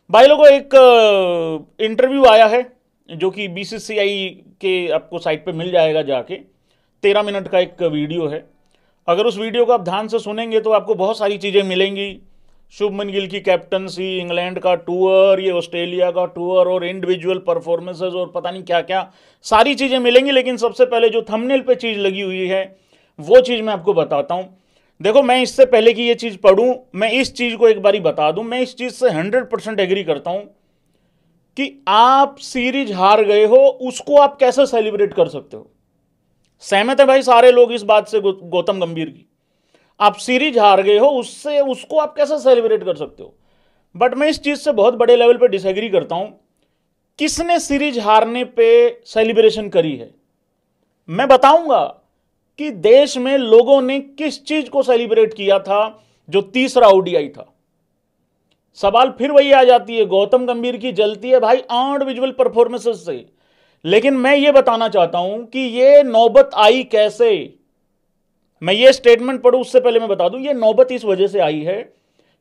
भाई लोगों, एक इंटरव्यू आया है जो कि बीसीसीआई के आपको साइट पे मिल जाएगा जाके। 13 मिनट का एक वीडियो है। अगर उस वीडियो को आप ध्यान से सुनेंगे तो आपको बहुत सारी चीज़ें मिलेंगी। शुभमन गिल की कैप्टनसी, इंग्लैंड का टूर, ये ऑस्ट्रेलिया का टूर और इंडिविजुअल परफॉर्मेंसेज और पता नहीं क्या क्या सारी चीज़ें मिलेंगी। लेकिन सबसे पहले जो थंबनेल पे चीज़ लगी हुई है वो चीज़ मैं आपको बताता हूँ। देखो, मैं इससे पहले कि ये चीज़ पढ़ूं, मैं इस चीज़ को एक बारी बता दूं। मैं इस चीज़ से 100% एग्री करता हूं कि आप सीरीज हार गए हो, उसको आप कैसे सेलिब्रेट कर सकते हो। सहमत है भाई सारे लोग इस बात से गौतम गंभीर की। आप सीरीज हार गए हो, उससे उसको आप कैसे सेलिब्रेट कर सकते हो। बट मैं इस चीज़ से बहुत बड़े लेवल पे डिसएग्री करता हूं। किसने सीरीज हारने पे सेलिब्रेशन करी है? मैं बताऊंगा कि देश में लोगों ने किस चीज को सेलिब्रेट किया था जो तीसरा ओडीआई था। सवाल फिर वही आ जाती है, गौतम गंभीर की जलती है भाई इंडिविजुअल परफॉर्मेंसेस से। लेकिन मैं ये बताना चाहता हूं कि ये नौबत आई कैसे। मैं ये स्टेटमेंट पढ़ूं उससे पहले मैं बता दूं, ये नौबत इस वजह से आई है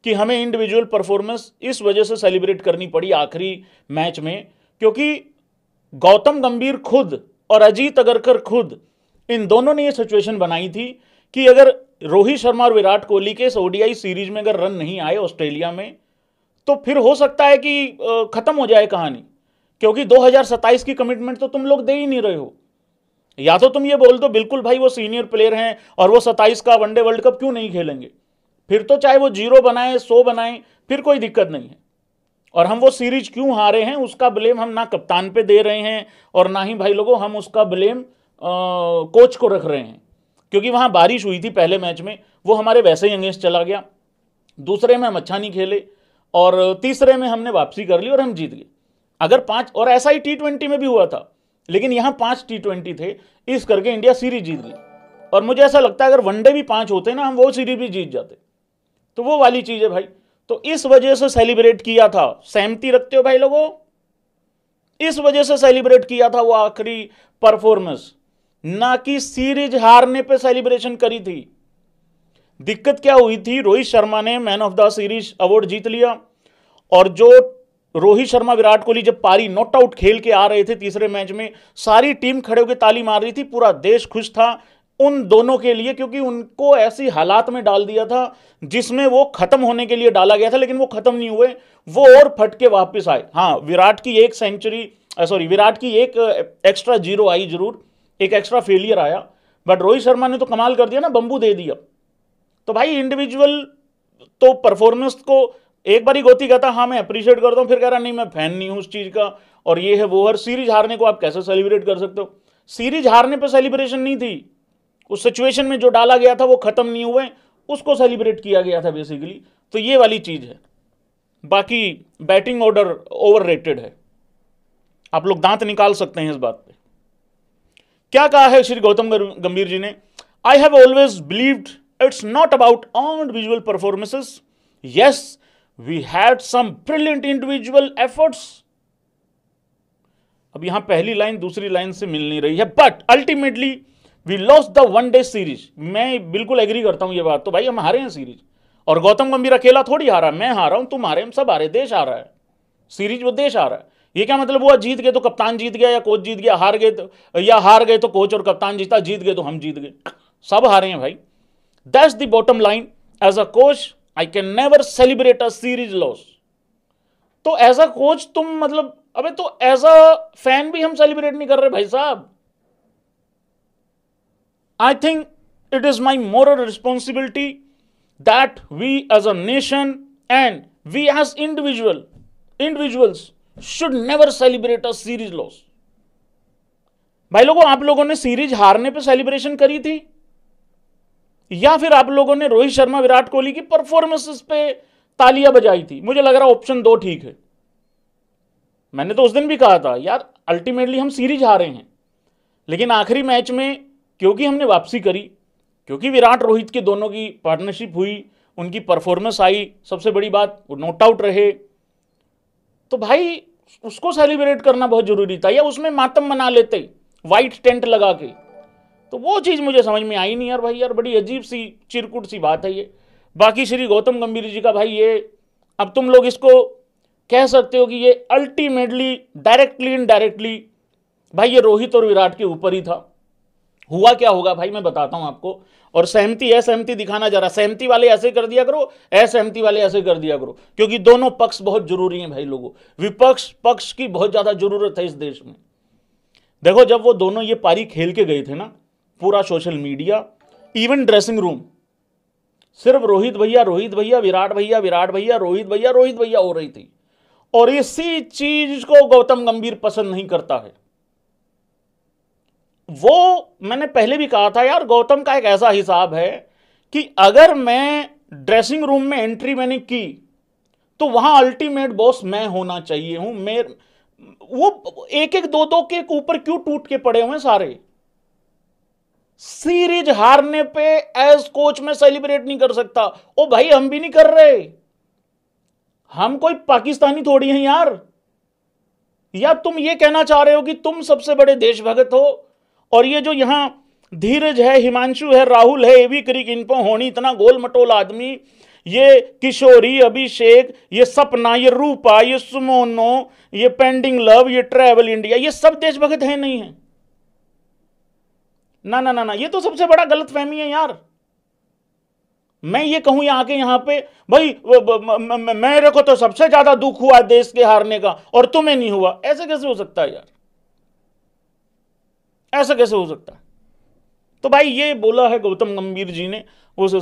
कि हमें इंडिविजुअल परफॉर्मेंस इस वजह से सेलिब्रेट करनी पड़ी आखिरी मैच में, क्योंकि गौतम गंभीर खुद और अजीत अगरकर खुद, इन दोनों ने ये सिचुएशन बनाई थी कि अगर रोहित शर्मा और विराट कोहली के इस ओडीआई सीरीज में अगर रन नहीं आए ऑस्ट्रेलिया में, तो फिर हो सकता है कि खत्म हो जाए कहानी। क्योंकि 2027 की कमिटमेंट तो तुम लोग दे ही नहीं रहे हो। या तो तुम ये बोल दो बिल्कुल भाई वो सीनियर प्लेयर हैं और वो 27 का वनडे वर्ल्ड कप क्यों नहीं खेलेंगे, फिर तो चाहे वो 0 बनाए 100 बनाए, फिर कोई दिक्कत नहीं है। और हम वो सीरीज क्यों हारे हैं उसका ब्लेम हम ना कप्तान पे दे रहे हैं और ना ही भाई लोगों हम उसका ब्लेम कोच को रख रहे हैं। क्योंकि वहां बारिश हुई थी पहले मैच में, वो हमारे वैसे ही अगेंस्ट चला गया। दूसरे में हम अच्छा नहीं खेले और तीसरे में हमने वापसी कर ली और हम जीत गए। अगर 5, और ऐसा ही T20 में भी हुआ था, लेकिन यहां 5 T20 थे, इस करके इंडिया सीरीज जीत गई। और मुझे ऐसा लगता है अगर वनडे भी 5 होते ना, हम वो सीरीज भी जीत जाते। तो वो वाली चीज है भाई। तो इस वजह से सेलिब्रेट किया था। सहमति रखते हो भाई लोगों? इस वजह से सेलिब्रेट किया था वो आखिरी परफॉर्मेंस, ना कि सीरीज हारने पे सेलिब्रेशन करी थी। दिक्कत क्या हुई थी, रोहित शर्मा ने man of the series award जीत लिया और जो रोहित शर्मा विराट कोहली जब पारी नॉट आउट खेल के आ रहे थे तीसरे मैच में, सारी टीम खड़े होकर ताली मार रही थी। पूरा देश खुश था उन दोनों के लिए, क्योंकि उनको ऐसी हालात में डाल दिया था जिसमें वो खत्म होने के लिए डाला गया था, लेकिन वो खत्म नहीं हुए, वो और फट के वापस आए। हाँ, विराट की एक सेंचुरी, सॉरी, विराट की एक एक्स्ट्रा जीरो आई जरूर, एक एक्स्ट्रा फेलियर आया, बट रोहित शर्मा ने तो कमाल कर दिया ना, बंबू दे दिया। तो भाई इंडिविजुअल तो परफॉर्मेंस को एक बार ही गोती कहता हाँ मैं अप्रिशिएट करता हूं, फिर कह रहा नहीं मैं फैन नहीं हूं उस चीज का और ये है वो। हर सीरीज हारने को आप कैसे सेलिब्रेट कर सकते हो? सीरीज हारने पे सेलिब्रेशन नहीं थी, उस सिचुएशन में जो डाला गया था वो खत्म नहीं हुए, उसको सेलिब्रेट किया गया था बेसिकली। तो ये वाली चीज है। बाकी बैटिंग ऑर्डर ओवररेटेड है, आप लोग दांत निकाल सकते हैं इस बात पे। क्या कहा है श्री गौतम गंभीर जी ने? I have always believed it's not about individual performances, yes we had some brilliant individual efforts. अब यहां पहली लाइन दूसरी लाइन से मिल नहीं रही है, but ultimately we lost the one day series. मैं बिल्कुल एग्री करता हूं ये बात, तो भाई हम हारे हैं सीरीज, और गौतम गंभीर अकेला थोड़ी हारा, मैं हारा हूं, तुम हारे, हम सब हारे, देश हारा है सीरीज, वो देश हारा है। ये क्या मतलब हुआ जीत गए तो कप्तान जीत गया या कोच जीत गया, हार गए तो, या हार गए तो कोच और कप्तान जीता, जीत गए तो हम जीत गए? सब हारे हैं भाई। That's the bottom line. As a coach I can never celebrate a series loss. तो एज अ कोच तुम मतलब, अबे तो एज अ फैन भी हम सेलिब्रेट नहीं कर रहे भाई साहब। I think it is my moral responsibility that we as a nation and we as individuals should never celebrate a series loss. भाई लोगों, आप लोगों ने सीरीज हारने पे सेलिब्रेशन करी थी या फिर आप लोगों ने रोहित शर्मा विराट कोहली की परफॉर्मेंसेस पे तालियां बजाई थी? मुझे लग रहा ऑप्शन 2 ठीक है। मैंने तो उस दिन भी कहा था यार अल्टीमेटली हम सीरीज हारे हैं, लेकिन आखिरी मैच में क्योंकि हमने वापसी करी, क्योंकि विराट रोहित के दोनों की पार्टनरशिप हुई, उनकी परफॉर्मेंस आई, सबसे बड़ी बात वो नॉट आउट रहे, तो भाई उसको सेलिब्रेट करना बहुत जरूरी था। या उसमें मातम मना लेते व्हाइट टेंट लगा के, तो वो चीज मुझे समझ में आई नहीं यार भाई, यार बड़ी अजीब सी चिरकुट सी बात है ये। बाकी श्री गौतम गंभीर जी का भाई ये, अब तुम लोग इसको कह सकते हो कि ये अल्टीमेटली डायरेक्टली इनडायरेक्टली भाई ये रोहित और विराट के ऊपर ही था। हुआ क्या होगा भाई मैं बताता हूं आपको, और सहमति असहमति दिखाना जा रहा, सहमति वाले ऐसे कर दिया करो, असहमति वाले ऐसे कर दिया करो, क्योंकि दोनों पक्ष बहुत जरूरी हैं भाई लोगों। विपक्ष पक्ष की बहुत ज्यादा जरूरत है इस देश में। देखो जब वो दोनों ये पारी खेल के गए थे ना, पूरा social media, even dressing room, सिर्फ रोहित भैया विराट भैया विराट भैया रोहित भैया हो रही थी। और इसी चीज को गौतम गंभीर पसंद नहीं करता है। वो मैंने पहले भी कहा था यार, गौतम का एक ऐसा हिसाब है कि अगर मैं ड्रेसिंग रूम में एंट्री मैंने की तो वहां अल्टीमेट बॉस मैं होना चाहिए हूं। मैं वो एक एक दो के ऊपर क्यों टूट के पड़े हुए सारे। सीरीज हारने पे एज कोच में सेलिब्रेट नहीं कर सकता। ओ भाई हम भी नहीं कर रहे, हम कोई पाकिस्तानी थोड़ी हैं यार। या तुम ये कहना चाह रहे हो कि तुम सबसे बड़े देशभक्त हो, और ये जो यहां धीरज है, हिमांशु है, राहुल है, एवी क्रिक, इनको होनी, इतना गोल मटोल आदमी, ये किशोरी, अभिषेक, ये सपना, ये रूपा, ये सुमोनो, ये पेंडिंग लव, ये ट्रैवल इंडिया, ये सब देशभक्त है नहीं है? ना ना ना ना, ये तो सबसे बड़ा गलत फहमी है यार। मैं ये कहूं आके यहां पे भाई मेरे को तो सबसे ज्यादा दुख हुआ देश के हारने का और तुम्हें नहीं हुआ, ऐसे कैसे हो सकता है यार? ऐसा कैसे हो सकता है? तो भाई ये बोला है गौतम गंभीर जी ने उस